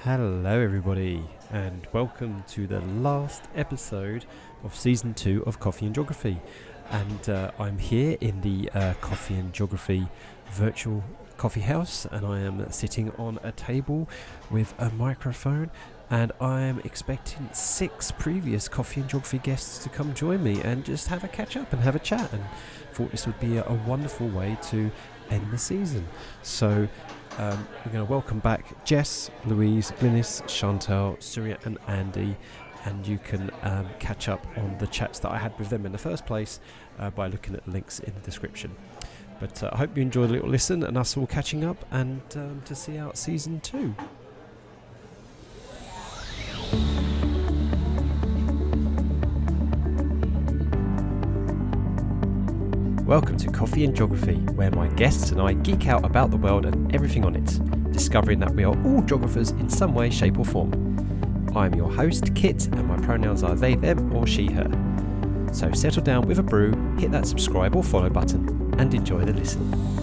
Hello everybody and welcome to the last episode of season 2 of Coffee and Geography, and I'm here in the Coffee and Geography virtual coffeehouse, and I am sitting on a table with a microphone, and I am expecting 6 previous Coffee and Geography guests to come join me and just have a catch up and have a chat, and thought this would be a wonderful way to end the season. So we're going to welcome back Jess, Louise, Glynnis, Chantal, Surya and Andy, and you can catch up on the chats that I had with them in the first place by looking at the links in the description. But I hope you enjoyed a little listen and us all catching up, and to see out season 2. Welcome to Coffee and Geography, where my guests and I geek out about the world and everything on it, discovering that we are all geographers in some way, shape or form. I'm your host, Kit, and my pronouns are they, them or she, her. So settle down with a brew, hit that subscribe or follow button, and enjoy the listen.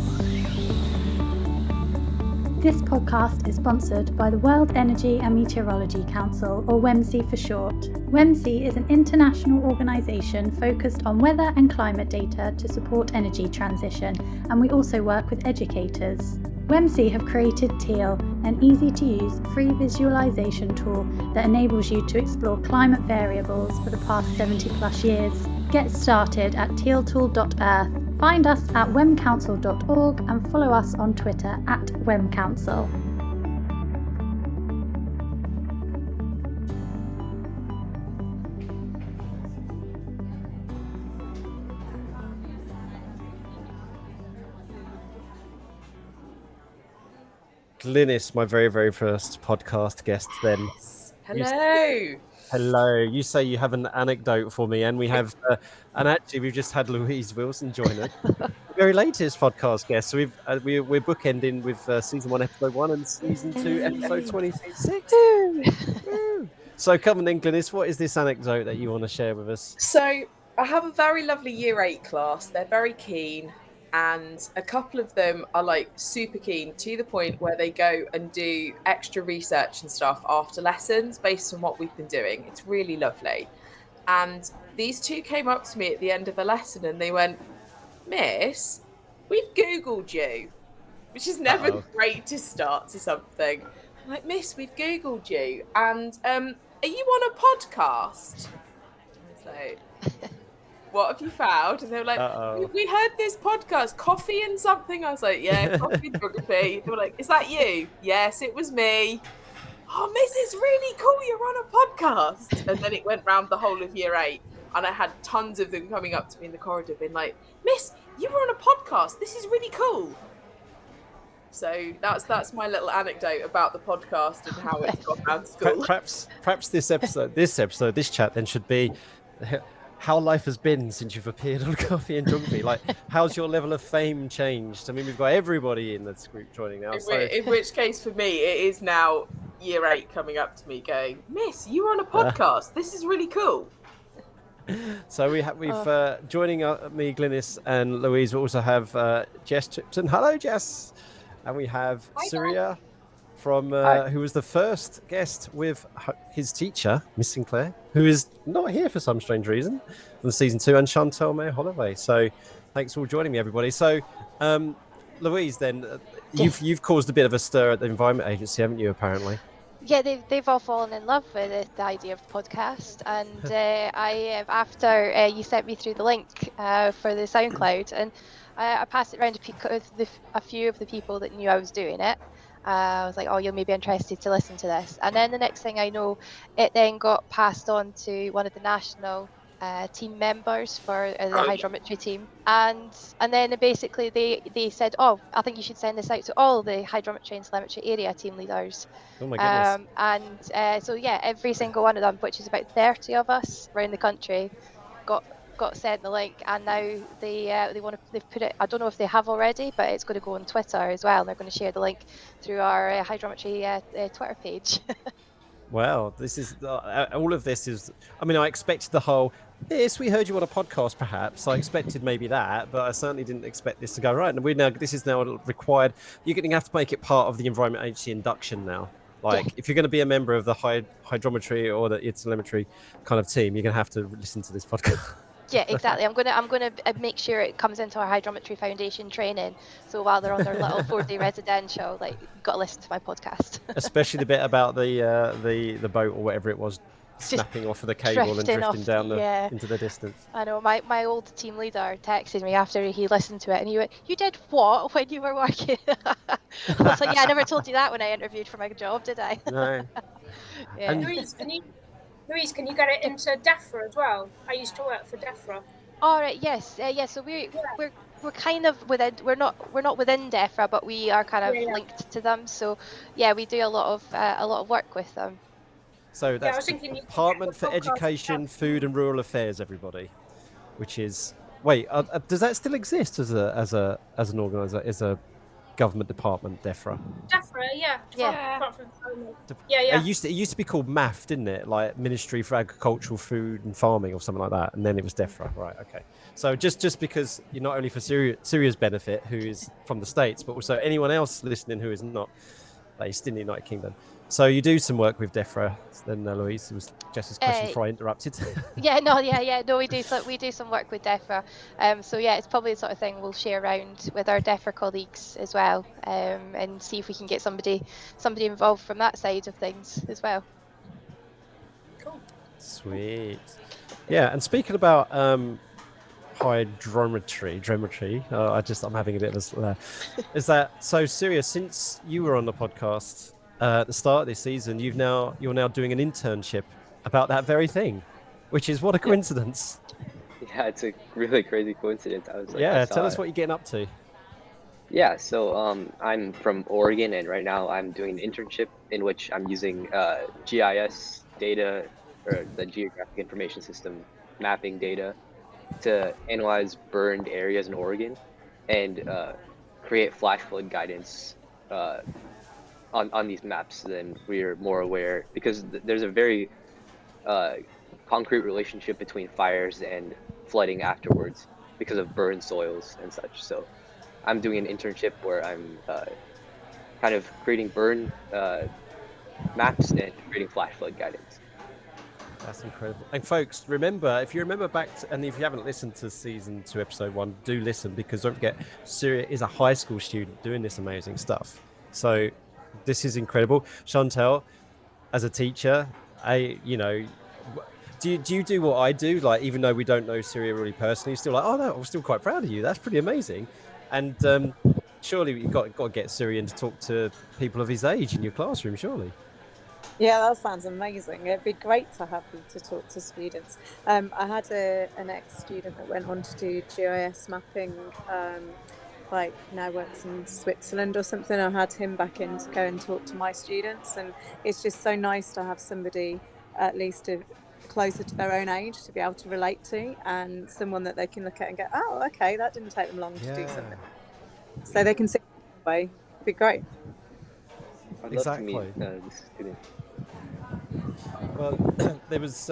This podcast is sponsored by the World Energy and Meteorology Council, or WEMC for short. WEMC is an international organisation focused on weather and climate data to support energy transition, and we also work with educators. WEMC have created Teal, an easy-to-use free visualisation tool that enables you to explore climate variables for the past 70 plus years. Get started at tealtool.earth. Find us at wemcouncil.org and follow us on Twitter at wemcouncil. Glynnis, my very, very first podcast guest then. Hello. Hello. You say you have an anecdote for me, and we have, and actually we've just had Louise Wilson join us, the very latest podcast guest. So we're bookending with season 1, episode 1, and season 2, episode 26. So come on then, Glynnis, what is this anecdote that you want to share with us? So I have a very lovely year 8 class. They're very keen, and a couple of them are like super keen, to the point where they go and do extra research and stuff after lessons based on what we've been doing. It's really lovely. And these two came up to me at the end of a lesson and they went, "Miss, we've Googled you," which is never great to start to something. I'm like, "Miss, we've Googled you, and are you on a podcast?" I was like, "What have you found?" And they were like, we heard this podcast, Coffee and something. I was like, "Yeah, Coffee and Geography." They were like, "Is that you?" "Yes, it was me." "Oh, Miss, it's really cool you're on a podcast." And then it went round the whole of year 8. And I had tons of them coming up to me in the corridor being like, "Miss, you were on a podcast. This is really cool." So that's my little anecdote about the podcast and how it's gone around school. Perhaps this chat then should be how life has been since you've appeared on Coffee and Geography. Like, how's your level of fame changed? I mean, we've got everybody in this group joining now. In which case, for me, it is now year 8 coming up to me going, "Miss, you were on a podcast. This is really cool." So we've joining me, Glynnis and Louise. We also have Jess Tipton. Hello, Jess. And we have Surya from who was the first guest with his teacher, Miss Sinclair, who is not here for some strange reason from season 2, and Chantal May Holloway. So thanks for joining me, everybody. So Louise, then you've caused a bit of a stir at the Environment Agency, haven't you? Apparently. Yeah, they've all fallen in love with the idea of the podcast, and after you sent me through the link for the SoundCloud, and I passed it around to a few of the people that knew I was doing it. I was like, "Oh, you'll maybe be interested to listen to this." And then the next thing I know, it then got passed on to one of the national team members for the hydrometry team, and then basically they said, "Oh, I think you should send this out to all the hydrometry and telemetry area team leaders." Oh my goodness. So yeah, every single one of them, which is about 30 of us around the country, got sent the link, and now they've put it, I don't know if they have already, but it's going to go on Twitter as well, and they're going to share the link through our hydrometry Twitter page. Wow, this is all of this is. I mean, I expected the whole. Yes, we heard you on a podcast. Perhaps I expected maybe that, but I certainly didn't expect this to go right. And this is now required. You're going to have to make it part of the Environment Agency induction now. Like, if you're going to be a member of the hydrometry or the telemetry kind of team, you're going to have to listen to this podcast. Yeah, exactly. I'm gonna make sure it comes into our hydrometry foundation training. So while they're on their little 4-day residential, like, you've got to listen to my podcast. Especially the bit about the boat or whatever it was snapping off of the cable and drifting down into the distance. I know, my old team leader texted me after he listened to it, and he went, "You did what when you were working?" I was like, "Yeah, I never told you that when I interviewed for my job, did I?" No. Yeah. And Louise, can you get it into DEFRA as well? I used to work for DEFRA. All right. Yes. Yeah. So we're kind of within. We're not within DEFRA, but we are kind of linked to them. So yeah, we do a lot of work with them. So that's the Department for Education, Food and Rural Affairs, everybody. Which is does that still exist as an organizer, as a government department, DEFRA? DEFRA, yeah. It used to be called MAF, didn't it? Like Ministry for Agricultural, Food and Farming or something like that, and then it was DEFRA. Right, okay. So just because you're not only for Surya's benefit, who is from the States, but also anyone else listening who is not based in the United Kingdom. So you do some work with DEFRA, then, Louise. It was Jess's question before I interrupted. No, we do some work with DEFRA. So yeah, it's probably the sort of thing we'll share around with our DEFRA colleagues as well, and see if we can get somebody involved from that side of things as well. Cool. Sweet. Yeah, and speaking about hydrometry, I'm having a bit of a is that so? Surya, since you were on the podcast at the start of this season, you're now doing an internship about that very thing, which is what a coincidence. Yeah, it's a really crazy coincidence. I was like, tell us what you're getting up to. Yeah, so I'm from Oregon, and right now I'm doing an internship in which I'm using GIS data, or the Geographic Information System mapping data, to analyze burned areas in Oregon and create flash flood guidance on these maps. Then we're more aware, because there's a very concrete relationship between fires and flooding afterwards because of burned soils and such. So I'm doing an internship where I'm kind of creating burn maps and creating flash flood guidance. That's incredible. And folks, remember, if you remember back and if you haven't listened to season 2, episode 1, do listen, because don't forget, Surya is a high school student doing this amazing stuff. So this is incredible. Chantal, as a teacher, do you do what I do? Like, even though we don't know Surya really personally, you're still like, oh no, I'm still quite proud of you. That's pretty amazing. And surely you've got to get Surya in to talk to people of his age in your classroom, surely. Yeah, that sounds amazing. It'd be great to have you to talk to students. I had an ex-student that went on to do GIS mapping, now works in Switzerland or something. I had him back in to go and talk to my students, and it's just so nice to have somebody at least closer to their own age to be able to relate to, and someone that they can look at and go, oh, okay, that didn't take them long to do something. So they can see the way. It'd be great. I'd love to meet this student. Well, there was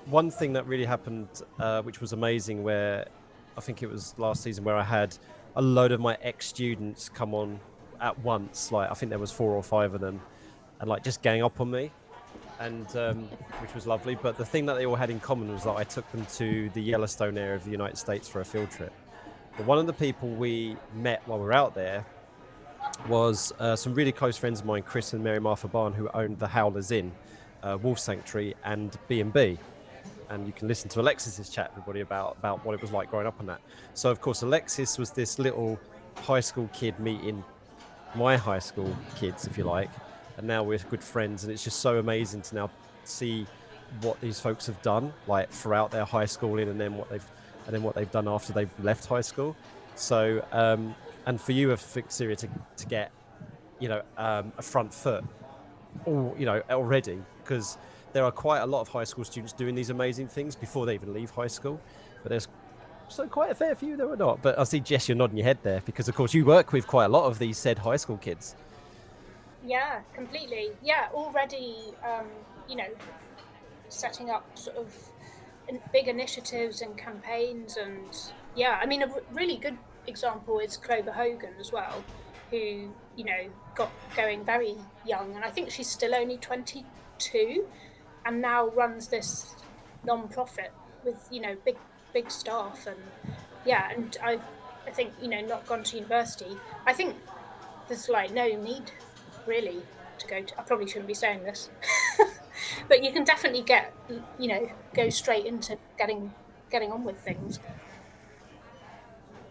one thing that really happened, which was amazing, where I think it was last season, where I had a load of my ex-students come on at once. Like, I think there was 4 or 5 of them, and like just gang up on me, and which was lovely. But the thing that they all had in common was that I took them to the Yellowstone area of the United States for a field trip. But one of the people we met while we were out there was some really close friends of mine, Chris and Mary Martha Barn, who owned the Howlers Inn, Wolf Sanctuary and B&B. And you can listen to Alexis's chat, everybody, about what it was like growing up on that. So, of course, Alexis was this little high school kid meeting my high school kids, if you like. And now we're good friends. And it's just so amazing to now see what these folks have done, like throughout their high schooling, and then what they've done after they've left high school. So, and for you, Surya, to get, a front foot, already, because there are quite a lot of high school students doing these amazing things before they even leave high school. But there's quite a fair few that are not. But I see, Jess, you're nodding your head there, because, of course, you work with quite a lot of these said high school kids. Yeah, completely. Yeah, already, setting up sort of big initiatives and campaigns. And, yeah, I mean, a really good example is Clover Hogan as well, who got going very young, and I think she's still only 22, and now runs this non-profit with big staff, and and I think not gone to university. I think there's like no need really to go to. I probably shouldn't be saying this, but you can definitely go straight into getting on with things.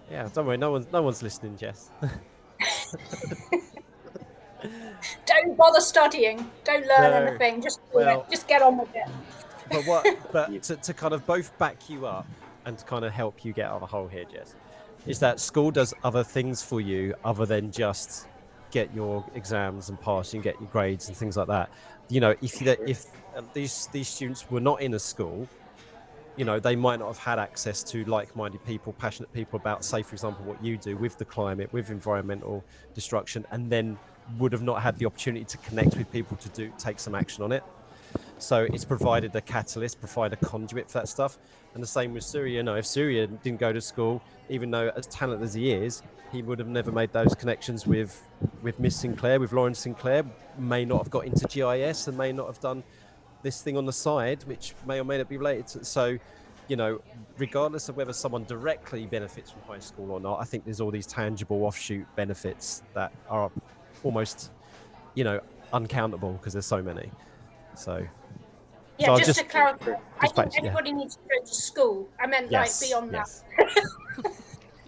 Yeah, don't worry, no one's listening, Jess. Don't bother studying. Don't learn anything. Just do it. Just get on with it. But to kind of both back you up and to kind of help you get out of the hole here, Jess, is that school does other things for you other than just get your exams and pass and get your grades and things like that. If these students were not in a school, they might not have had access to like-minded people, passionate people about, say, for example, what you do with the climate, with environmental destruction, and then would have not had the opportunity to connect with people to take some action on it. So it's provided a catalyst, provide a conduit for that stuff. And the same with Surya. If Surya didn't go to school, even though as talented as he is, he would have never made those connections with Miss Sinclair, with Lauren Sinclair, may not have got into GIS and may not have done this thing on the side, which may or may not be related to. So, regardless of whether someone directly benefits from high school or not, I think there's all these tangible offshoot benefits that are almost, uncountable because there's so many. So just to clarify, I think everybody needs to go to school. I meant beyond that.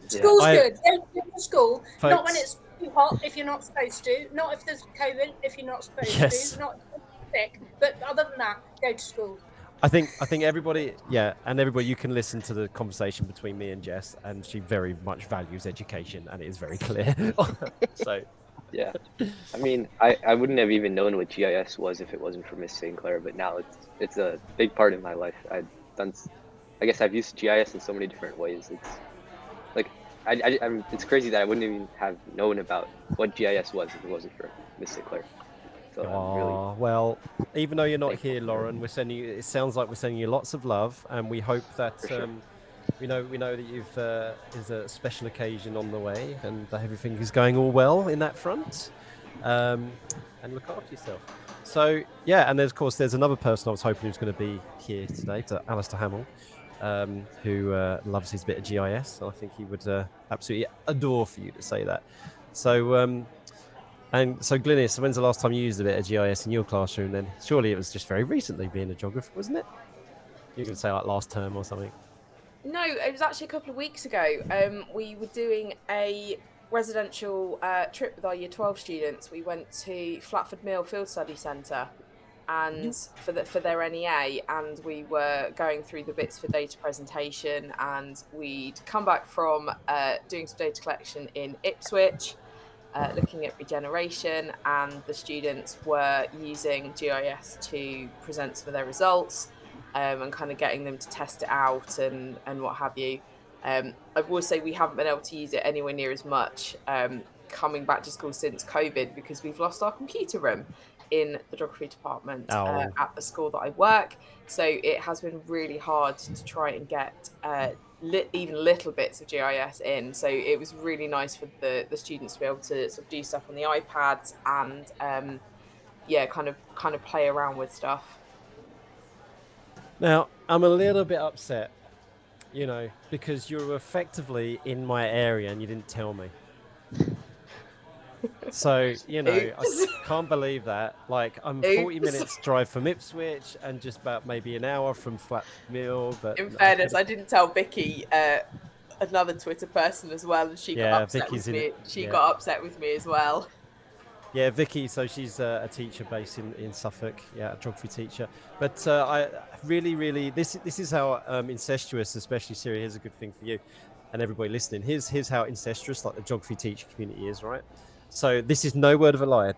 School's good. Go to school. Folks, not when it's too hot if you're not supposed to. Not if there's COVID if you're not supposed to. Not if you're sick. But other than that, go to school. I think everybody, and everybody, you can listen to the conversation between me and Jess, and she very much values education, and it is very clear. So. Yeah, I mean, I wouldn't have even known what GIS was if it wasn't for Miss Sinclair, but now it's a big part of my life. I guess I've used GIS in so many different ways. It's like it's crazy that I wouldn't even have known about what GIS was if it wasn't for Miss Sinclair. So well, even though you're not here, Lauren, we're sending you. It sounds like we're sending you lots of love, and we hope that. We know that you've is a special occasion on the way, and everything is going all well in that front. And look after yourself. So and there's another person I was hoping was going to be here today, Alistair Hamill, who loves his bit of GIS. So I think he would absolutely adore for you to say that. So Glynnis, when's the last time you used a bit of GIS in your classroom? Then surely it was just very recently, being a geographer, wasn't it? You could say like last term or something. No, it was actually a couple of weeks ago. We were doing a residential trip with our Year 12 students. We went to Flatford Mill Field Study Centre and for their NEA, and we were going through the bits for data presentation, and we'd come back from doing some data collection in Ipswich, looking at regeneration, and the students were using GIS to present some of their results. And kind of getting them to test it out and what have you. I will say we haven't been able to use it anywhere near as much coming back to school since COVID, because we've lost our computer room in the geography department at the school that I work. So it has been really hard to try and get even little bits of GIS in. So it was really nice for the students to be able to sort of do stuff on the iPads and kind of play around with stuff. Now, I'm a little bit upset, because you were effectively in my area and you didn't tell me. So, I can't believe that. Like, I'm 40 minutes drive from Ipswich and just about maybe an hour from Flatford Mill. But in fairness, I didn't tell Vicky, another Twitter person as well, and she got upset with me. She got upset with me as well. Yeah, Vicky, so she's a teacher based in Suffolk, a geography teacher. But I really, this is how incestuous, especially Surya, here's a good thing for you and everybody listening. Here's how incestuous like the geography teacher community is, right? So this is no word of a lie.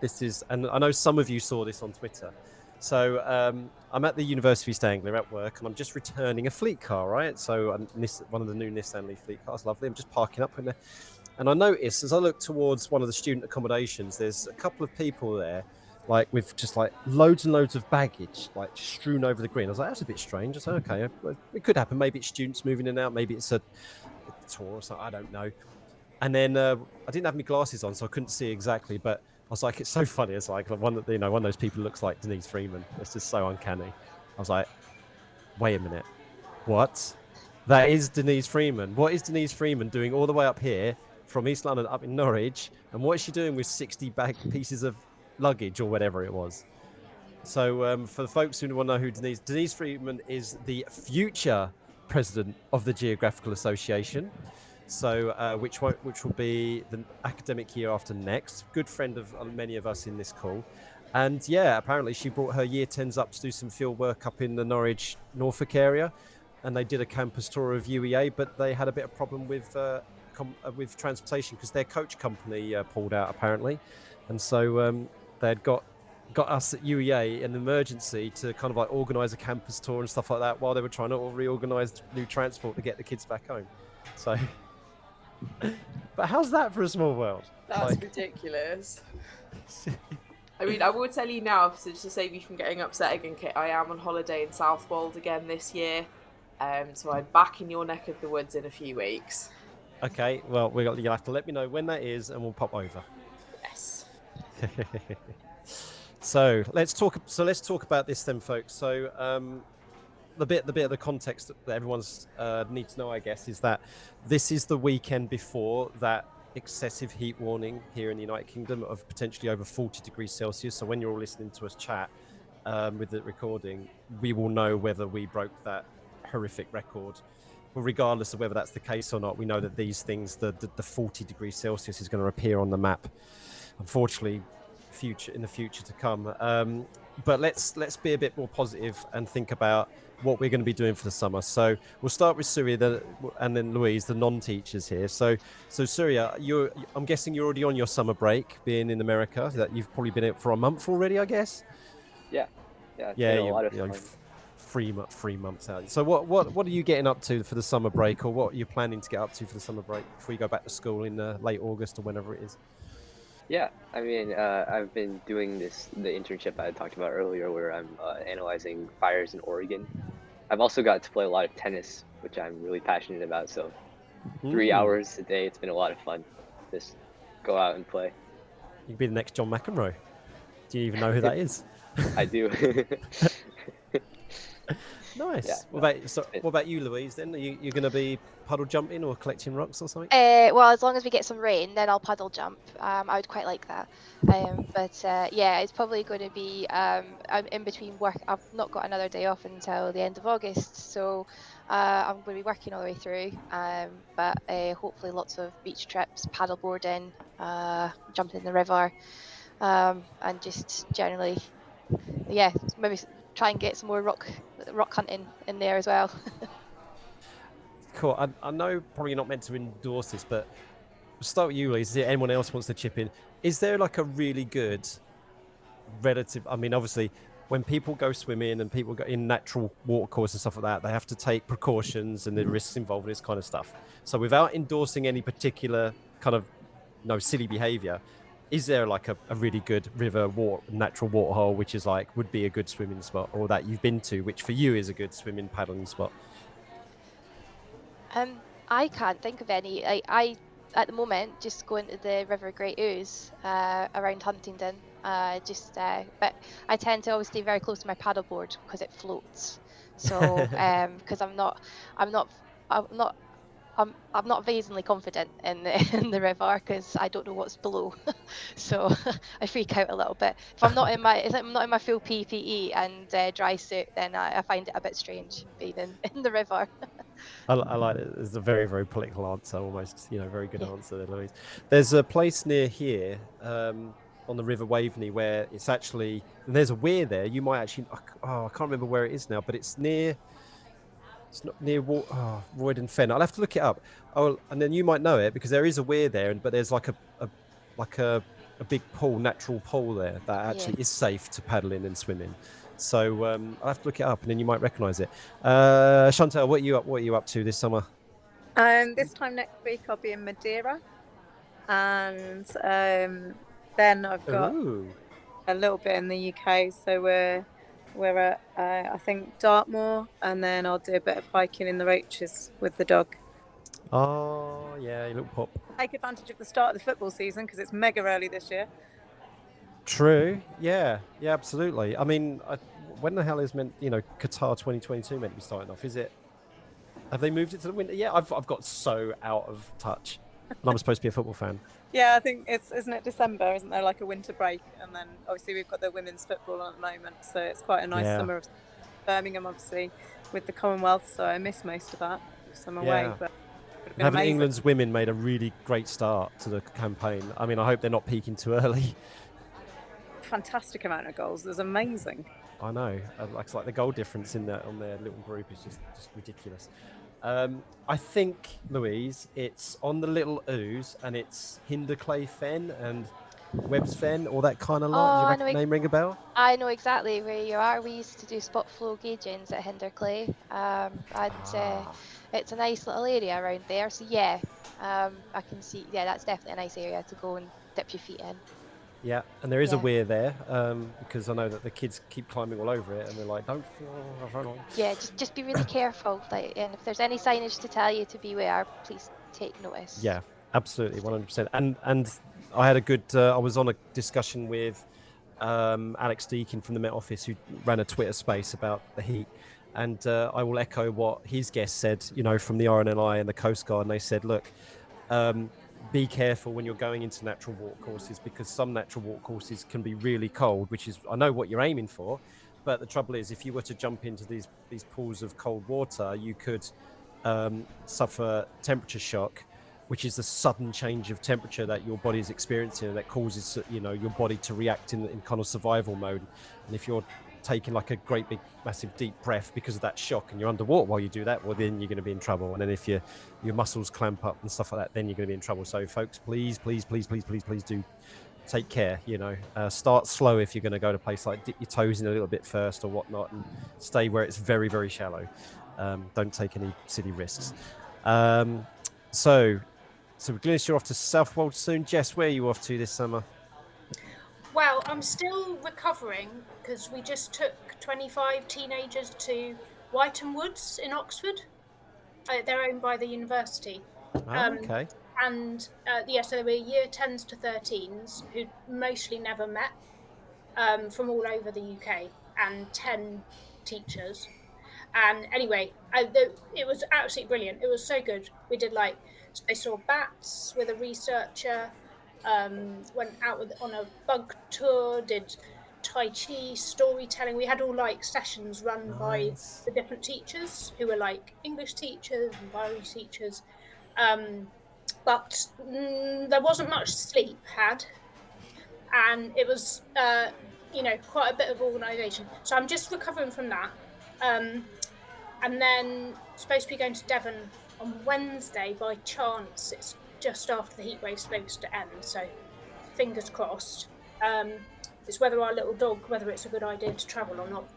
And I know some of you saw this on Twitter. So I'm at the University of East Anglia at work, and I'm just returning a fleet car, right? So one of the new Nissan Leaf fleet cars, lovely. I'm just parking up in there. And I noticed as I look towards one of the student accommodations, there's a couple of people there, like with just like loads and loads of baggage, like just strewn over the green. I was like, that's a bit strange. I said, okay, it could happen. Maybe it's students moving in and out. Maybe it's a tour or something. I don't know. And then I didn't have my glasses on, so I couldn't see exactly. But I was like, it's so funny. It's like one of those people who looks like Denise Freeman. It's just so uncanny. I was like, wait a minute, what? That is Denise Freeman. What is Denise Freeman doing all the way up here from East London up in Norwich? And what is she doing with 60 pieces of luggage or whatever it was? So for the folks who want to know who Denise Freeman is the future president of the Geographical Association. So which will be the academic year after next. Good friend of many of us in this call. And yeah, apparently she brought her year 10s up to do some field work up in the Norwich, Norfolk area. And they did a campus tour of UEA, but they had a bit of problem with transportation because their coach company pulled out apparently. And so they had got us at UEA an emergency to kind of like organise a campus tour and stuff like that while they were trying to reorganise new transport to get the kids back home. So, but how's that for a small world? That's ridiculous. I mean, I will tell you now, so just to save you from getting upset again, Kit, I am on holiday in Southwold again this year. So I'm back in your neck of the woods in a few weeks. Okay, well, you'll have to let me know when that is and we'll pop over. Yes. So let's talk about this then, folks. So the bit of the context that everyone's needs to know, I guess, is that this is the weekend before that excessive heat warning here in the United Kingdom of potentially over 40 degrees Celsius. So when you're all listening to us chat with the recording, we will know whether we broke that horrific record. Well, regardless of whether that's the case or not, we know that these things, the 40 degrees Celsius is going to appear on the map, unfortunately, in the future to come. But let's be a bit more positive and think about what we're going to be doing for the summer. So we'll start with Surya and then Louise, the non-teachers here. So Surya, I'm guessing you're already on your summer break, being in America. That you've probably been out for a month already, I guess. Yeah. It's been a lot of fun. 3 months out. So what are you getting up to for the summer break, or what are you planning to get up to for the summer break before you go back to school in late August or whenever it is? Yeah, I mean, I've been doing the internship I talked about earlier, where I'm analyzing fires in Oregon. I've also got to play a lot of tennis, which I'm really passionate about. So 3 hours a day, it's been a lot of fun. Just go out and play. You'd be the next John McEnroe. Do you even know who that is? I do. Nice. Yeah, what about you, Louise? Then you're going to be puddle jumping or collecting rocks or something? Well, as long as we get some rain, then I'll puddle jump. I would quite like that. Yeah, it's probably going to be I'm in between work. I've not got another day off until the end of August, so I'm going to be working all the way through. But hopefully lots of beach trips, paddleboarding, jumping in the river, and just generally, yeah, maybe try and get some more rock hunting in there as well. Cool. I know probably not meant to endorse this, but we'll start with you, Louise. If anyone else wants to chip in, is there like a really good relative? I mean, obviously, when people go swimming and people go in natural water courses and stuff like that, they have to take precautions and the risks involved in this kind of stuff. So without endorsing any particular kind of silly behavior, is there like a really good natural water hole which is like would be a good swimming spot, or that you've been to which for you is a good swimming paddling spot? I can't think of any. I at the moment just going to the River Great Ouse around Huntingdon. But I tend to always stay very close to my paddleboard because it floats. So because I'm not amazingly confident in the river because I don't know what's below, so I freak out a little bit. If I'm not in my full PPE and dry suit, then I find it a bit strange being in the river. I like it. It's a very, very political answer, almost. Very good answer there, Louise. There's a place near here on the River Waveney where it's actually there's a weir there. You might actually I can't remember where it is now, but it's near. It's not near Roydon Fen. I'll have to look it up. Oh, and then you might know it because there is a weir there, but there's like a big pool, natural pool there that actually is safe to paddle in and swim in. So I'll have to look it up, and then you might recognise it. Chantal, what are you up to this summer? This time next week I'll be in Madeira, and then I've got a little bit in the UK. So we're at I think Dartmoor, and then I'll do a bit of hiking in the Roaches with the dog. Oh Oh, yeah, you little pop. Take advantage of the start of the football season because it's mega early this year. True. Yeah, absolutely. I mean, when the hell is Qatar 2022 meant to be starting off? Is it? Have they moved it to the winter? Yeah, I've got so out of touch, and I'm supposed to be a football fan. Yeah, I think isn't it December? Isn't there like a winter break? And then obviously we've got the women's football on at the moment, so it's quite a nice summer of Birmingham, obviously, with the Commonwealth. So I miss most of that. So I'm away, but haven't England's women made a really great start to the campaign? I mean, I hope they're not peaking too early. Fantastic amount of goals. It was amazing. I know. Like the goal difference on their little group is just ridiculous. I think, Louise, it's on the little O's, and it's Hinderclay Fen and Webb's Fen, all that kind of lot. Does your name ring a bell? I know exactly where you are. We used to do spot flow gaugings at Hinderclay, and it's a nice little area around there. So yeah, I can see. Yeah, that's definitely a nice area to go and dip your feet in. Yeah, and there is a weir there, because I know that the kids keep climbing all over it, and they're like, "Don't fall." Yeah, just be really careful. And if there's any signage to tell you to beware, please take notice. Yeah, absolutely, 100%. And I had a good. I was on a discussion with Alex Deakin from the Met Office, who ran a Twitter space about the heat, and I will echo what his guest said. From the RNLI and the Coast Guard, and they said, "Look." Be careful when you're going into natural walk courses, because some natural walk courses can be really cold, which is, I know what you're aiming for, but the trouble is, if you were to jump into these pools of cold water, you could suffer temperature shock, which is the sudden change of temperature that your body is experiencing, and that causes your body to react in kind of survival mode. And if you're taking like a great big massive deep breath because of that shock, and you're underwater while you do that, well, then you're going to be in trouble. And then if your muscles clamp up and stuff like that, then you're going to be in trouble. So folks, please do take care. Start slow if you're going to go to a place, like dip your toes in a little bit first or whatnot, and stay where it's very, very shallow. Don't take any silly risks. So Glynnis, you're off to Southwold soon. Jess, where are you off to this summer? Well, I'm still recovering because we just took 25 teenagers to Whiteton Woods in Oxford. They're owned by the university. Okay. And so there were year 10s to 13s who mostly never met, from all over the UK, and 10 teachers. And anyway, it was absolutely brilliant. It was so good. We did they saw bats with a researcher. Went out on a bug tour, did Tai Chi, storytelling. We had all sessions run by the different teachers who were English teachers and biology teachers. But there wasn't much sleep had, and it was quite a bit of organisation. So I'm just recovering from that, and then supposed to be going to Devon on Wednesday. By chance, it's just after the heat wave's supposed to end, so fingers crossed. It's whether it's a good idea to travel or not.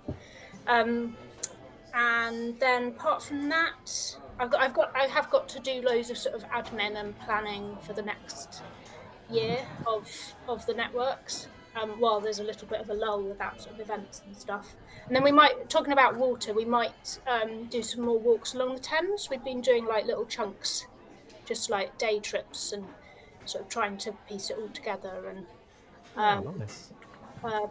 And then apart from that, I have got to do loads of sort of admin and planning for the next year of the networks, while there's a little bit of a lull without sort of events and stuff. And then we might, talking about water, we might do some more walks along the Thames. We've been doing little chunks, just day trips, and sort of trying to piece it all together. And nice.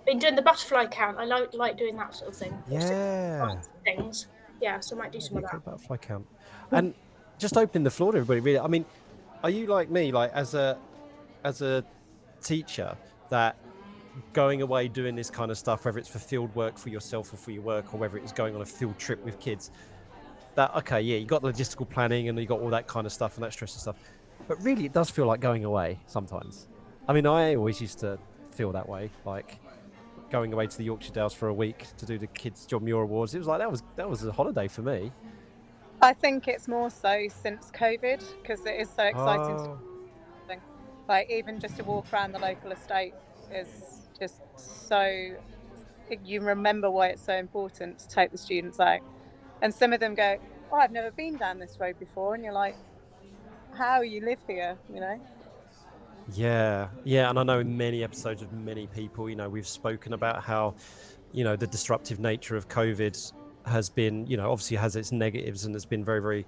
Been doing the butterfly count. I like doing that sort of thing. Yeah. Things. Yeah, so I might do some of that. Butterfly count. And just opening the floor to everybody, really. I mean, are you like me, as a teacher, that going away doing this kind of stuff, whether it's for field work for yourself or for your work, or whether it's going on a field trip with kids, that, okay, yeah, you got logistical planning and you got all that kind of stuff and that stress and stuff, but really it does feel like going away sometimes. I mean, I always used to feel that way, going away to the Yorkshire Dales for a week to do the Kids Job Muir Awards. It was that was a holiday for me. I think it's more so since COVID, because it is so exciting. Even just a walk around the local estate is just so, you remember why it's so important to take the students out. And some of them go, "Oh, I've never been down this road before," and you're like, "How you live here?" Yeah, and I know in many episodes of many people, we've spoken about how, the disruptive nature of COVID has been, obviously has its negatives, and it's been very, very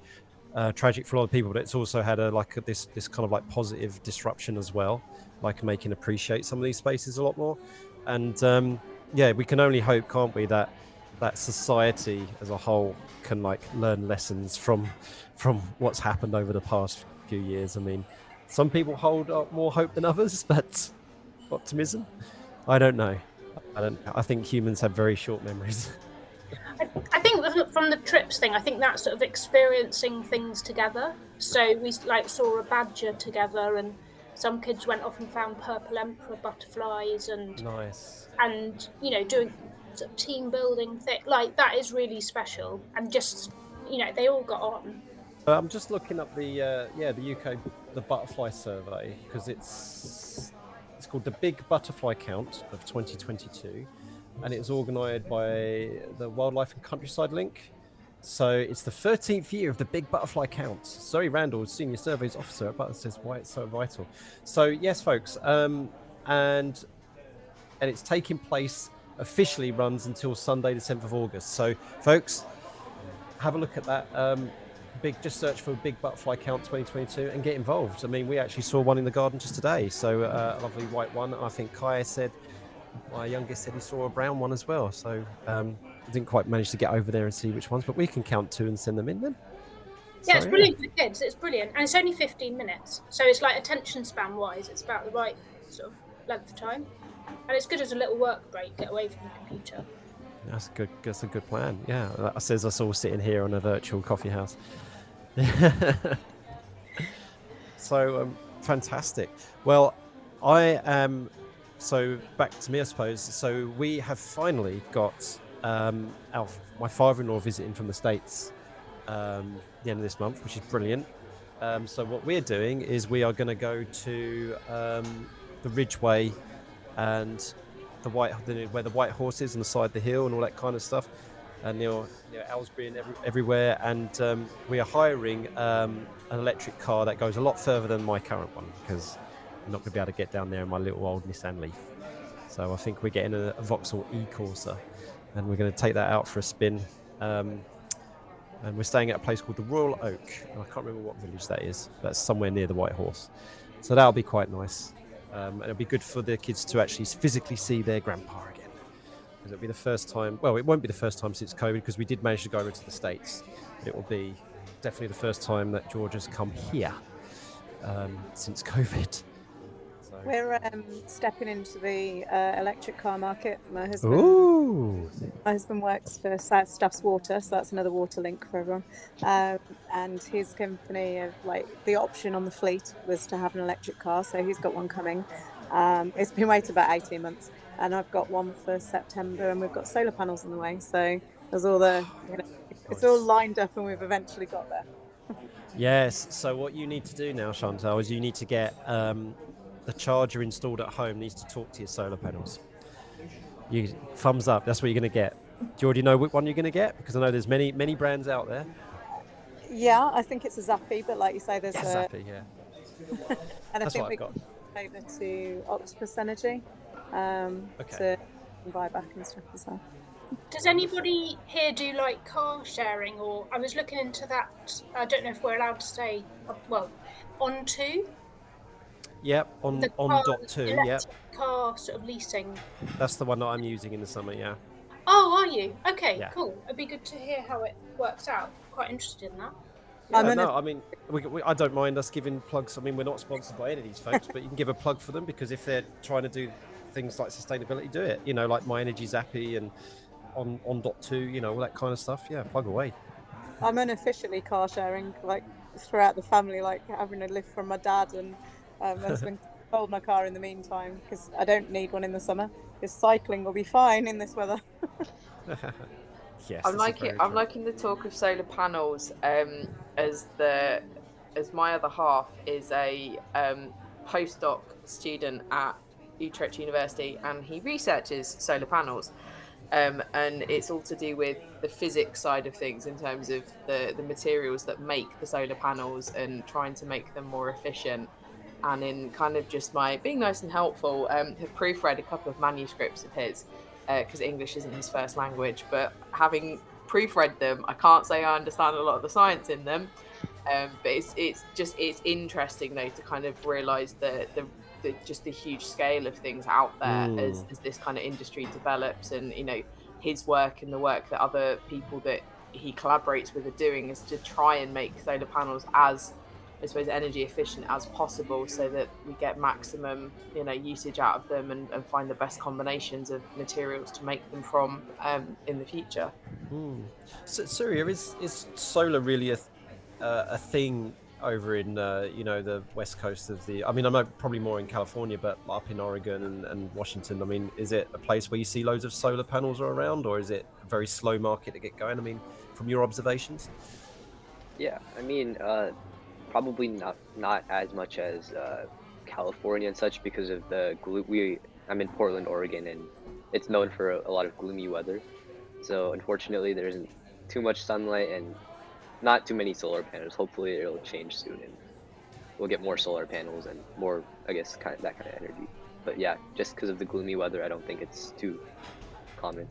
tragic for a lot of people, but it's also had this kind of like positive disruption as well, like making appreciate some of these spaces a lot more. And we can only hope, can't we, that society as a whole can like learn lessons from what's happened over the past few years. I mean, some people hold up more hope than others, but optimism, I don't know. I think humans have very short memories. I think from the trips thing, I think that's sort of experiencing things together. So we like saw a badger together, and some kids went off and found purple emperor butterflies, and Nice. And doing sort of team building thing like that is really special. And just they all got on. I'm just looking up the UK butterfly survey, because it's called the Big Butterfly Count of 2022, and it was organised by the Wildlife and Countryside Link. So it's the 13th year of the Big Butterfly Count. Zoe Randall, Senior Surveys Officer at Butler, says why it's so vital. So yes, folks, and it's taking place, officially runs until Sunday the 7th of August. So folks, have a look at that. Just search for Big Butterfly Count 2022 and get involved. I mean, we actually saw one in the garden just today, so a lovely white one. I think Kaya said, my youngest said he saw a brown one as well. So I didn't quite manage to get over there and see which ones, but we can count 2 and send them in then. Yeah, it's brilliant for the kids. It's brilliant, and it's only 15 minutes, so it's like attention span wise, it's about the right sort of length of time, and it's good as a little work break. Get away from the computer. That's good. That's a good plan. Yeah, that says us all sitting here on a virtual coffee house. So fantastic. Well, I am. So back to me, I suppose. So we have finally got my father-in-law visiting from the States the end of this month, which is brilliant. So what we're doing is we are going to go to the Ridgeway and where the White Horse is on the side of the hill and all that kind of stuff, and Aylesbury and everywhere. And we are hiring an electric car that goes a lot further than my current one, because I'm not going to be able to get down there in my little old Nissan Leaf. So I think we're getting a Vauxhall e-Corsa, and we're going to take that out for a spin. And we're staying at a place called the Royal Oak, and I can't remember what village that is, but it's somewhere near the White Horse. So that'll be quite nice. And it'll be good for the kids to actually physically see their grandpa again. Because it'll be the first time, well, it won't be the first time since COVID, because we did manage to go over to the States. But it will be definitely the first time that George has come here since COVID. So. We're stepping into the electric car market. My husband works for South Staffs Water, so that's another water link for everyone. And his company, the option on the fleet was to have an electric car, so he's got one coming. It's been waiting about 18 months, and I've got one for September, and we've got solar panels on the way. So there's all it's all lined up, and we've eventually got there. Yes. So what you need to do now, Chantal, is you need to get the charger installed at home. Needs to talk to your solar panels. You thumbs up. That's what you're going to get. Do you already know which one you're going to get? Because I know there's many brands out there. Yeah, I think it's a Zappy, but like you say, there's Zappy, yeah. And that's I think we got over to Octopus Energy to buy back and stuff as well. Does anybody here do like car sharing? Or I was looking into that. I don't know if we're allowed to say. Well, On2. Yep, on .2. Yep. Car sort of leasing. That's the one that I'm using in the summer. Yeah. Oh, are you? Okay, yeah. Cool. It'd be good to hear how it works out. Quite interested in that. Yeah, I mean, I don't mind us giving plugs. I mean, we're not sponsored by any of these folks, but you can give a plug for them, because if they're trying to do things like sustainability, do it. Like My Energy Zappy and on .2, all that kind of stuff. Yeah, plug away. I'm unofficially car sharing, throughout the family, having a lift from my dad, and husband sold my car in the meantime, because I don't need one in the summer. Because cycling will be fine in this weather. Yes, I'm liking the talk of solar panels, as my other half is a postdoc student at Utrecht University, and he researches solar panels, and it's all to do with the physics side of things in terms of the materials that make the solar panels and trying to make them more efficient. And in kind of just my being nice and helpful, have proofread a couple of manuscripts of his, because English isn't his first language, but having proofread them, I can't say I understand a lot of the science in them, But it's interesting though to kind of realise the huge scale of things out there as this kind of industry develops, and his work and the work that other people that he collaborates with are doing is to try and make solar panels as, I suppose, energy efficient as possible, so that we get maximum usage out of them, and find the best combinations of materials to make them from in the future. So, Surya, is solar really a thing over in the west coast of the? I mean, I'm probably more in California, but up in Oregon and Washington. I mean, is it a place where you see loads of solar panels around, or is it a very slow market to get going? I mean, from your observations. Yeah, I mean, probably not as much as California and such, because of the I'm in Portland, Oregon, and it's known for a lot of gloomy weather. So unfortunately, there isn't too much sunlight and not too many solar panels. Hopefully, it'll change soon, and we'll get more solar panels and more, I guess, that kind of energy. But yeah, just because of the gloomy weather, I don't think it's too common.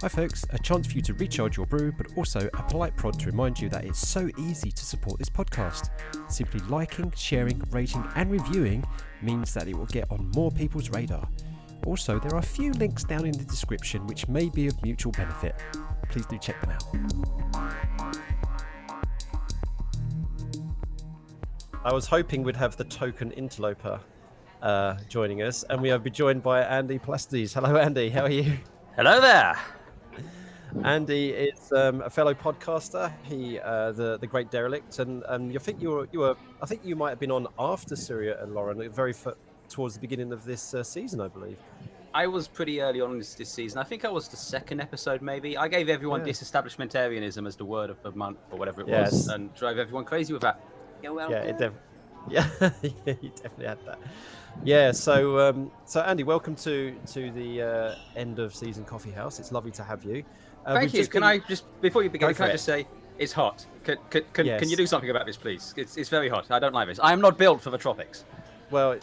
Hi folks, a chance for you to recharge your brew, but also a polite prod to remind you that it's so easy to support this podcast. Simply liking, sharing, rating and reviewing means that it will get on more people's radar. Also, there are a few links down in the description which may be of mutual benefit. Please do check them out. I was hoping we'd have the token interloper joining us, and we will be joined by Andy Plastides. Hello Andy, how are you? Hello there. Andy is a fellow podcaster. He, the great derelict, and I think I think you might have been on after Surya and Lauren, towards the beginning of this season, I believe. I was pretty early on this season. I think I was the second episode, maybe. I gave everyone disestablishmentarianism as the word of the month or whatever it was, and drove everyone crazy with that. You're welcome. Yeah, you definitely had that. Yeah, so Andy, welcome to the end of season Coffeehouse. It's lovely to have you. Thank you. Can I just, before you begin, just say it's hot? Can you do something about this, please? It's very hot. I don't like this. I am not built for the tropics. Well,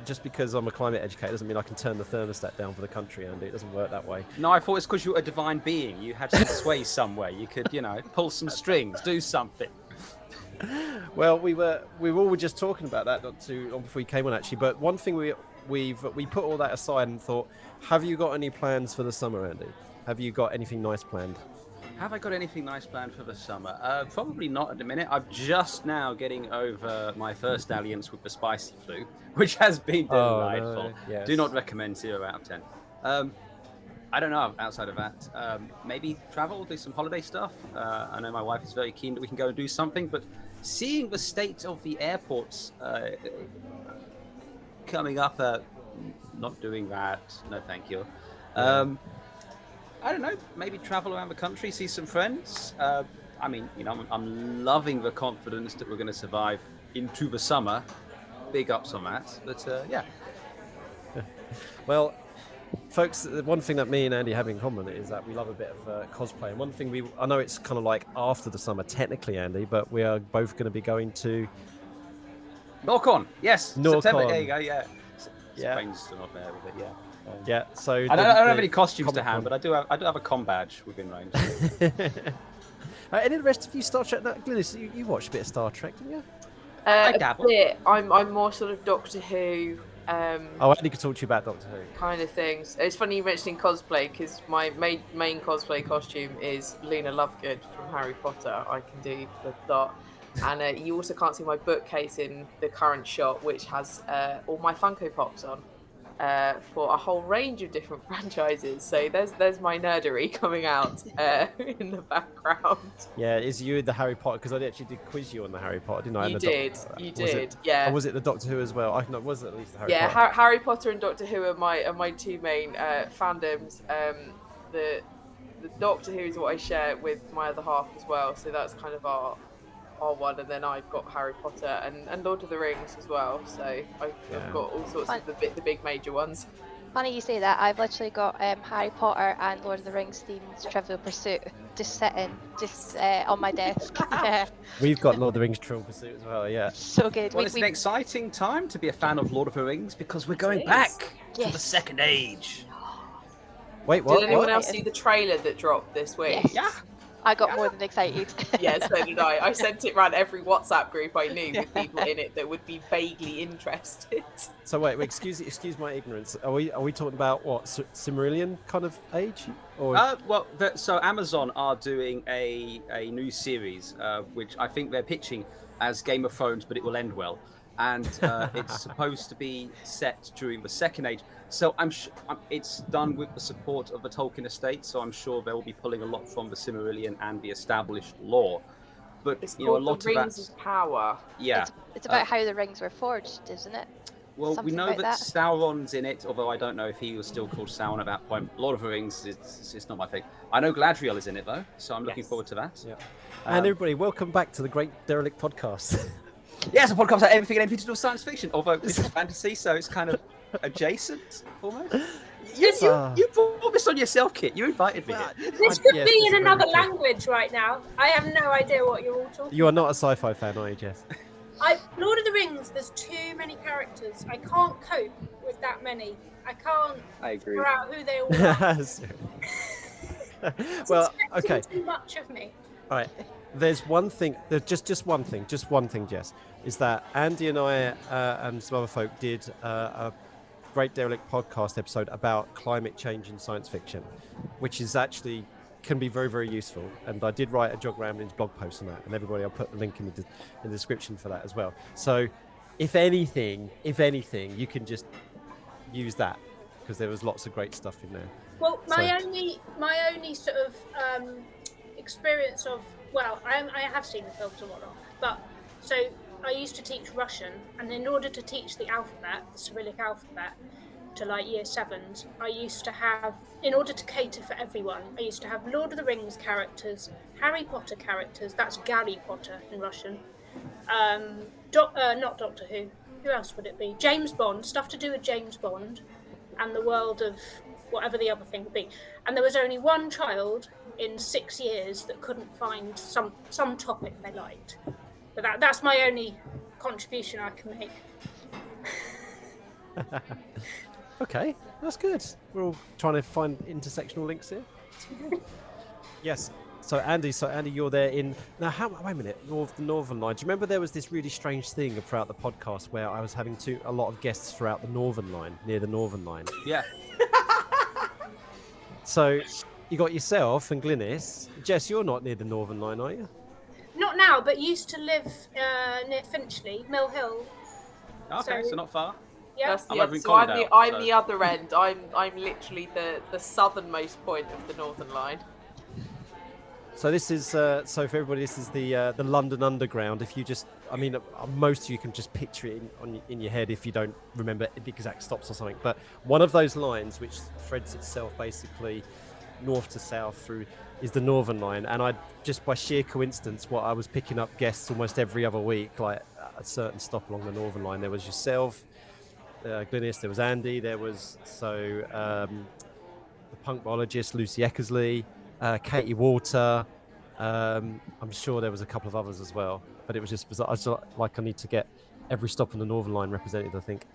just because I'm a climate educator doesn't mean I can turn the thermostat down for the country, Andy. It doesn't work that way. No, I thought it's because you're a divine being. You had some sway somewhere. You could, pull some strings, do something. Well, we were all just talking about that not too long before we came on, actually. But one thing we put all that aside and thought, have you got any plans for the summer, Andy? Have you got anything nice planned? Have I got anything nice planned for the summer? Probably not at the minute. I'm just now getting over my first dalliance with the spicy flu, which has been delightful. No. Yes. Do not recommend 0 out of 10. I don't know, outside of that. Maybe travel, do some holiday stuff. I know my wife is very keen that we can go and do something, but seeing the state of the airports coming up, not doing that. No, thank you. I don't know, maybe travel around the country, see some friends. I mean, I'm loving the confidence that we're going to survive into the summer. Big ups on that. But yeah. Well, folks, the one thing that me and Andy have in common is that we love a bit of cosplay. And one thing I know it's kind of like after the summer, technically, Andy, but we are both going to be going to NorCon. Yes, NorCon. September. There you go. Yeah. Yeah. Still not there with it. Yeah. Yeah. So I don't have any costumes to hand, but I do have a com badge within range. Any of the rest of you Star Trek? Glynnis, you watched a bit of Star Trek, didn't you? I dabble. A bit. I'm more sort of Doctor Who. Andy could talk to you about Doctor Who. Kind of things. It's funny you mentioning cosplay, because my main cosplay costume is Luna Lovegood from Harry Potter. I can do that. And you also can't see my bookcase in the current shot, which has all my Funko Pops on for a whole range of different franchises. So there's my nerdery coming out in the background. Yeah, is you the Harry Potter? Because I actually did quiz you on the Harry Potter, didn't I? You did. Yeah. Or was it the Doctor Who as well? I know, was it at least the Harry Potter? Yeah, Harry Potter and Doctor Who are my two main fandoms. The Doctor Who is what I share with my other half as well. So that's kind of our one, and then I've got Harry Potter and Lord of the Rings as well. So I've got all sorts of the big major ones. Funny you say that. I've literally got Harry Potter and Lord of the Rings themed Trivial Pursuit just sitting on my desk. Yeah. We've got Lord of the Rings Trivial Pursuit as well, yeah. So good. Well, it's an exciting time to be a fan of Lord of the Rings because we're going back to the Second Age. Wait, what? Did anyone else see the trailer that dropped this week? Yes. Yeah. I got more than excited. Yeah, so did I. I sent it around every WhatsApp group I knew with people in it that would be vaguely interested. So wait, excuse my ignorance. Are we talking about what, Silmarillion kind of age? Or So Amazon are doing a new series, which I think they're pitching as Game of Thrones, but it will end well, and it's supposed to be set during the Second Age. So it's done with the support of the Tolkien estate. So I'm sure they'll be pulling a lot from the Silmarillion and the established lore. But It's a lot called the of Rings that. of Power. Yeah. It's about how the rings were forged, isn't it? Well, Something we know like that that. Sauron's in it, although I don't know if he was still called Sauron at that point. Lord of the Rings, it's not my thing. I know Galadriel is in it, though, so I'm looking forward to that. Yeah. And everybody, welcome back to the Great Derelict Podcast. Yeah, it's a podcast about everything and anything to do with science fiction, although this is fantasy, so it's kind of adjacent, almost. You brought this on yourself, Kit. You invited me here. This could be in another language right now. I have no idea what you're all talking You are not a sci-fi fan, are you, Jess? Lord of the Rings, there's too many characters. I can't cope with that many. I agree. Figure out who they all are. Well, okay. Too much of me. All right. There's one thing. There's just one thing, Jess, is that Andy and I and some other folk did a Great Derelict podcast episode about climate change in science fiction, which is actually can be very, very useful. And I did write a Jog Ramblings blog post on that, and everybody, I'll put the link in the description for that as well. So, if anything, you can just use that because there was lots of great stuff in there. Well, my only sort of experience of I have seen the films and whatnot, but so I used to teach Russian, and in order to teach the alphabet, the Cyrillic alphabet, to like year 7s, I used to have, in order to cater for everyone, I used to have Lord of the Rings characters, Harry Potter characters, that's Gary Potter in Russian, not Doctor Who else would it be? James Bond, stuff to do with James Bond and the world of whatever the other thing would be. And there was only one child in 6 years that couldn't find some topic they liked. But that's my only contribution I can make. Okay, that's good. We're all trying to find intersectional links here. Yes. So Andy, you're there in now. Wait a minute, the Northern Line. Do you remember there was this really strange thing throughout the podcast where I was having a lot of guests throughout the Northern Line, near the Northern Line? Yeah. So you got yourself and Glynnis. Jess, you're not near the Northern Line, are you? Not now, but used to live near Finchley, Mill Hill. Okay, so not far. Yeah. I'm the other end. I'm literally the southernmost point of the Northern Line. So this is so for everybody, this is the London Underground. If you just, most of you can just picture it in your head if you don't remember the exact stops or something. But one of those lines which threads itself basically north to south through is the Northern Line. And I just by sheer coincidence, I was picking up guests almost every other week, like a certain stop along the Northern Line. There was yourself, Glynnis, there was Andy, there was the punk biologist Lucy Eckersley. Katie Walter, I'm sure there was a couple of others as well, but it was just I need to get every stop on the Northern Line represented, I think.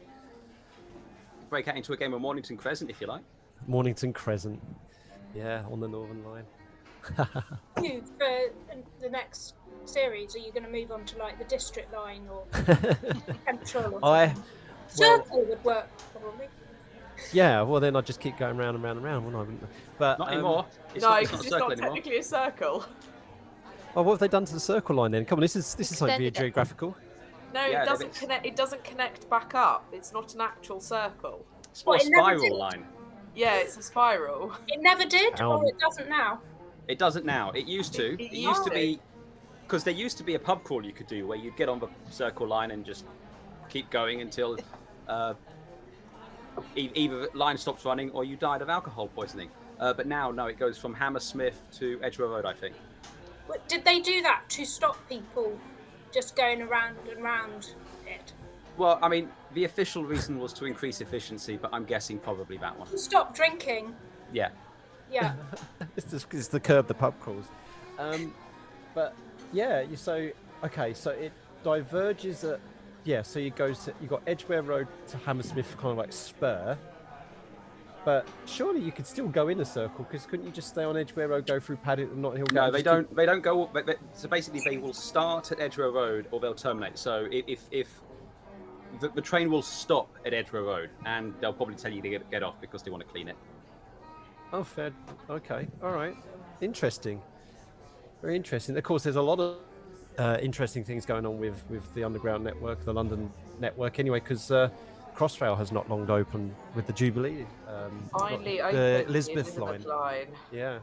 Break out into a game of Mornington Crescent if you like. Mornington Crescent, yeah, on the Northern Line. For the next series, are you going to move on to like the District Line or Central? Circle would work probably. Yeah, well then I'd just keep going round and round and round, wouldn't I? But not anymore. It's not technically a circle. Oh, what have they done to the Circle Line then? Come on, this is something for geographical. No, it doesn't connect. It doesn't connect back up. It's not an actual circle. It's a spiral line. Yeah, it's a spiral. It never did, or it doesn't now. It doesn't now. It used to. It used to be, because there used to be a pub crawl you could do where you'd get on the Circle Line and just keep going until. Either the line stops running or you died of alcohol poisoning. But now, no, it goes from Hammersmith to Edgware Road, I think. Did they do that to stop people just going around and round it? Well, I mean, the official reason was to increase efficiency, but I'm guessing probably that one. Stop drinking. Yeah. Yeah. It's the curb the pub crawls. But yeah, so it diverges at so you got Edgware Road to Hammersmith, kind of like spur. But surely you could still go in a circle, because couldn't you just stay on Edgware Road, go through Paddington, Notting Hill? No, they don't. They don't go. So basically, they will start at Edgware Road, or they'll terminate. So if the train will stop at Edgware Road, and they'll probably tell you to get off because they want to clean it. Oh, fair. Okay. All right. Interesting. Very interesting. Of course, there's a lot of interesting things going on with the Underground network, the London network, anyway, because Crossrail has not long opened with the Jubilee. Finally opened the Elizabeth line. Yeah.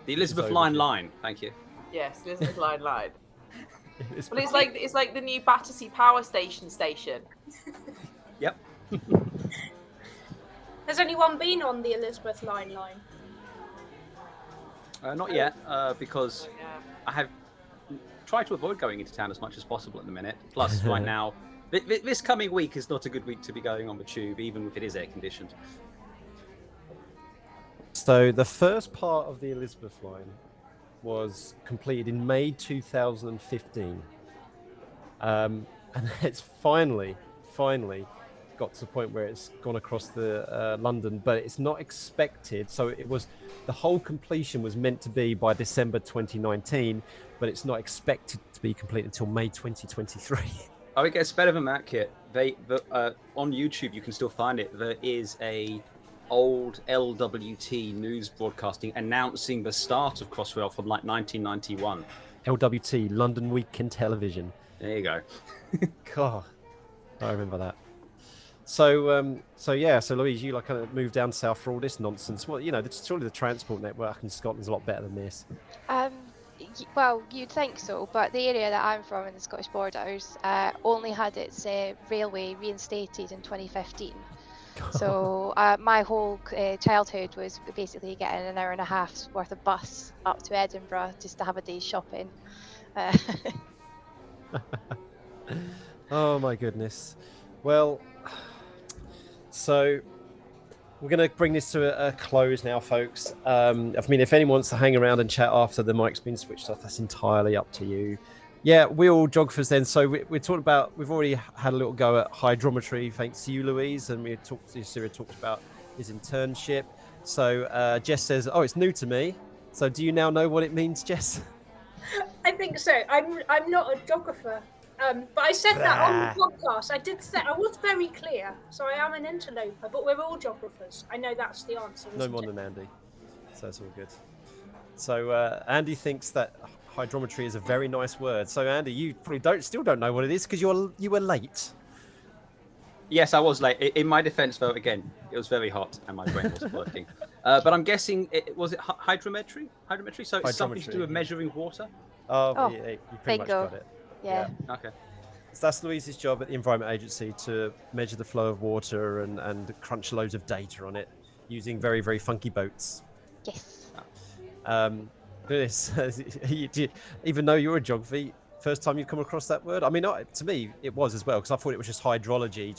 The Elizabeth line. Thank you. Yes, Elizabeth line. Well, Elizabeth- it's like the new Battersea Power Station. Yep. Has anyone been on the Elizabeth line? Not yet, because I have tried to avoid going into town as much as possible at the minute. Plus, right now, this coming week is not a good week to be going on the tube, even if it is air conditioned. So the first part of the Elizabeth line was completed in May 2015, and it's finally got to the point where it's gone across the London, but it's not expected. So the whole completion was meant to be by December 2019, but it's not expected to be complete until May 2023. Oh, it gets better than that, Kit. On YouTube, you can still find it. There is a old LWT news broadcasting announcing the start of Crossrail from like 1991. LWT, London Weekend Television. There you go. God, I remember that. So Louise, you kind of moved down south for all this nonsense. Well, surely the transport network in Scotland's a lot better than this. Well, you'd think so, but the area that I'm from in the Scottish borders only had its railway reinstated in 2015. So my whole childhood was basically getting an hour and a half's worth of bus up to Edinburgh just to have a day's shopping. Oh my goodness. Well, so we're going to bring this to a close now, folks. I mean, if anyone wants to hang around and chat after the mic's been switched off, that's entirely up to you. Yeah, we're all geographers then. So we're talking about, we've already had a little go at hydrometry, thanks to you, Louise, and Surya talked about his internship. So Jess says, oh, it's new to me. So do you now know what it means, Jess? I think so. I'm not a geographer, but I said that on the podcast. I was very clear. So I am an interloper, but we're all geographers. I know that's the answer. No more than Andy. So it's all good. So Andy thinks that hydrometry is a very nice word. So Andy, you probably still don't know what it is because you were late. Yes, I was late. In my defense, though, again, it was very hot and my brain wasn't working. But I'm guessing, was it hydrometry? Hydrometry? So it's something to do with measuring water? Oh, yeah, you pretty much got it. Yeah. Okay. So that's Louise's job at the Environment Agency, to measure the flow of water and crunch loads of data on it using very, very funky boats. Yes. Even though you're a geography, first time you've come across that word? I mean, to me, it was as well, because I thought it was just hydrology,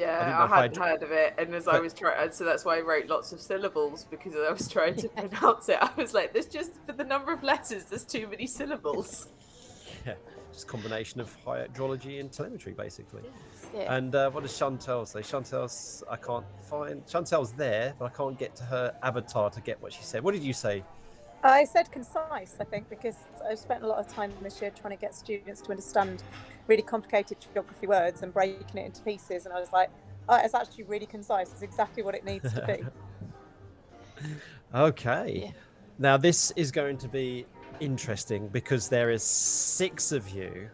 I hadn't heard of it, and I was trying, so that's why I wrote lots of syllables, because I was trying to pronounce it. I was like, there's just, for the number of letters, there's too many syllables. Yeah, just a combination of hydrology and telemetry, basically. Yeah. And what does Chantal say? Chantal's there, but I can't get to her avatar to get what she said. What did you say? I said concise, I think, because I've spent a lot of time this year trying to get students to understand really complicated geography words and breaking it into pieces. And I was like, oh, it's actually really concise. It's exactly what it needs to be. Okay. Yeah. Now, this is going to be interesting because there is 6 of you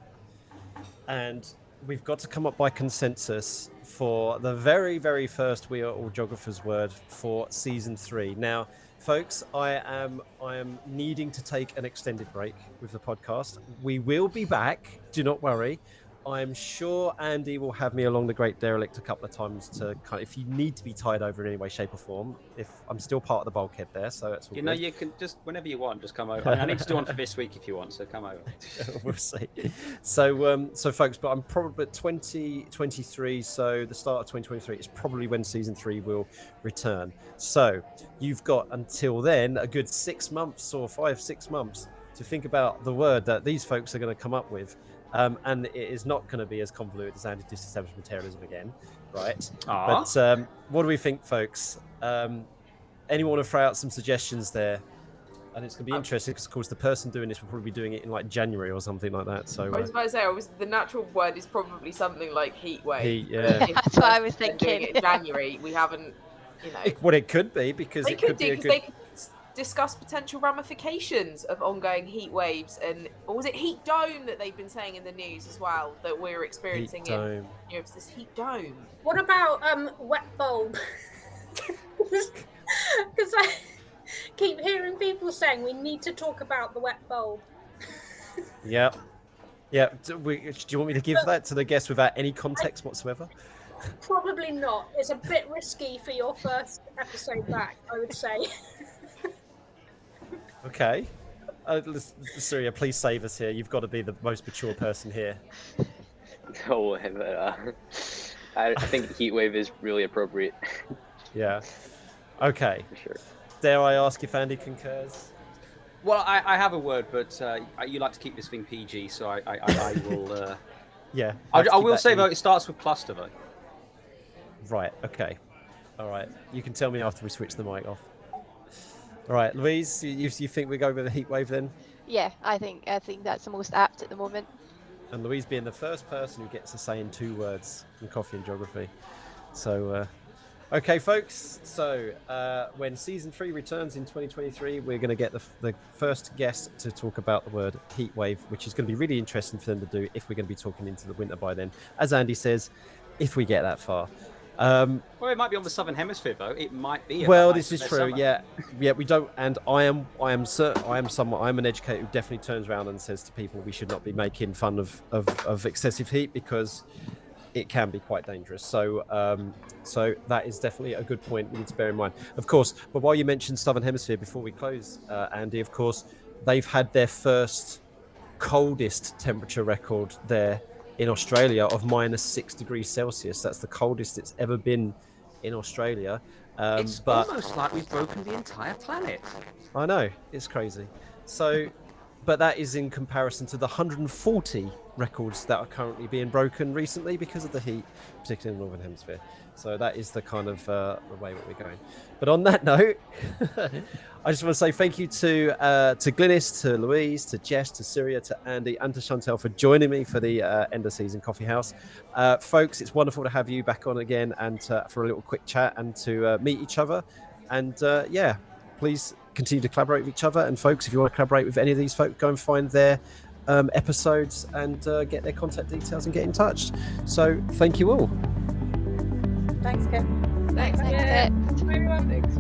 and we've got to come up by consensus for the very, very first We Are All Geographers word for season 3. Now, folks, I am needing to take an extended break with the podcast. We will be back. Do not worry. I'm sure Andy will have me along the Great Derelict a couple of times to kind of, if you need to be tied over in any way, shape, or form. If I'm still part of the bulkhead there, so that's all You good. know, you can just whenever you want, just come over. I need to do one for this week if you want, so come over. We'll see. So, folks, but I'm probably at 2023. So the start of 2023 is probably when season 3 will return. So you've got until then a good 6 months or 5-6 months to think about the word that these folks are going to come up with. And it is not going to be as convoluted as anti-disestablishment materialism again, right? Aww. But what do we think, folks? Anyone want to throw out some suggestions there? And it's going to be interesting because, of course, the person doing this will probably be doing it in like January or something like that. So I was about to say, the natural word is probably something like heat wave. Heat, yeah. That's what I was Doing thinking. it in January, we haven't, Well, it could be because they it could be a do, good. they could discuss potential ramifications of ongoing heat waves, or was it heat dome that they've been saying in the news as well that we're experiencing Heat dome. in Europe? This heat dome. What about wet bulb? Because I keep hearing people saying we need to talk about the wet bulb. Yeah. Do you want me to give that to the guest without any context whatsoever? Probably not. It's a bit risky for your first episode back, I would say. Okay. Surya, please save us here. You've got to be the most mature person here. No, but I think heatwave is really appropriate. Yeah. Okay. For sure. Dare I ask if Andy concurs? Well, I have a word, but you like to keep this thing PG, so I will. Yeah. I will say though, it starts with cluster though. Right. Okay. All right. You can tell me after we switch the mic off. All right, Louise, you think we go with a heat wave then? Yeah, I think that's the most apt at the moment. And Louise being the first person who gets to say in 2 words in coffee and geography. So, okay, folks. So, when season 3 returns in 2023, we're going to get the first guest to talk about the word heat wave, which is going to be really interesting for them to do if we're going to be talking into the winter by then. As Andy says, if we get that far. Well, it might be on the southern hemisphere though. It might be. Well, this is true. Summer. Yeah. We don't. And I'm an educator who definitely turns around and says to people we should not be making fun of excessive heat because it can be quite dangerous. So, so that is definitely a good point we need to bear in mind. Of course, but while you mentioned southern hemisphere before we close, Andy, of course, they've had their first coldest temperature record there in Australia of -6 degrees Celsius. That's the coldest it's ever been in Australia. It's almost like we've broken the entire planet. I know, it's crazy. So, but that is in comparison to the 140 records that are currently being broken recently because of the heat, particularly in the Northern Hemisphere. So that is the kind of the way that we're going. But on that note, I just want to say thank you to Glynnis, to Louise, to Jess, to Surya, to Andy, and to Chantal for joining me for the end of season Coffeehouse. Folks, it's wonderful to have you back on again and for a little quick chat and to meet each other. And yeah, please continue to collaborate with each other. And folks, if you want to collaborate with any of these folks, go and find their episodes and get their contact details and get in touch. So thank you all. Thanks, Kit. Thanks. That's Yeah. it. Bye, everyone. Thanks.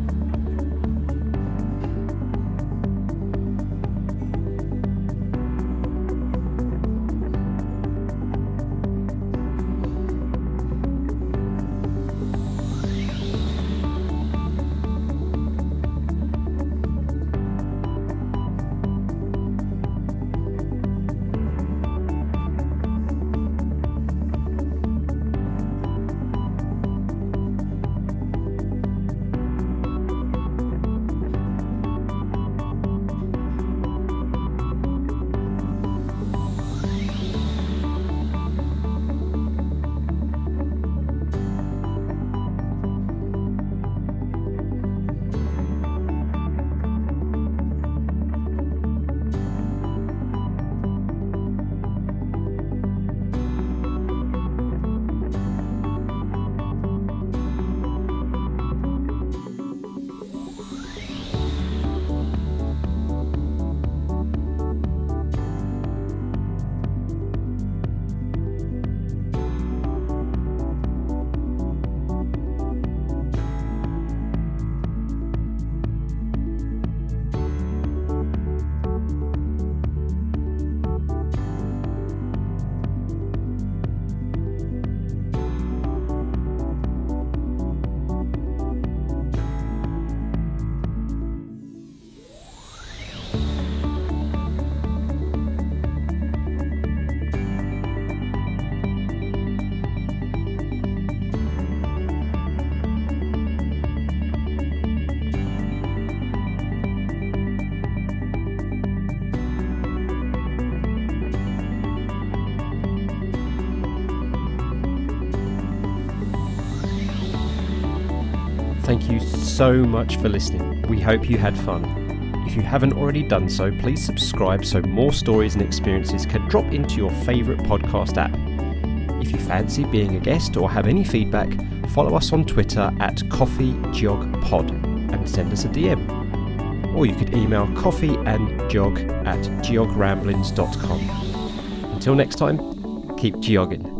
Thank you so much for listening. We hope you had fun. If you haven't already done so, please subscribe so more stories and experiences can drop into your favourite podcast app. If you fancy being a guest or have any feedback, follow us on Twitter at CoffeeGeogPod and send us a DM. Or you could email coffeeandgeog@geogramblings.com. Until next time, keep geogging.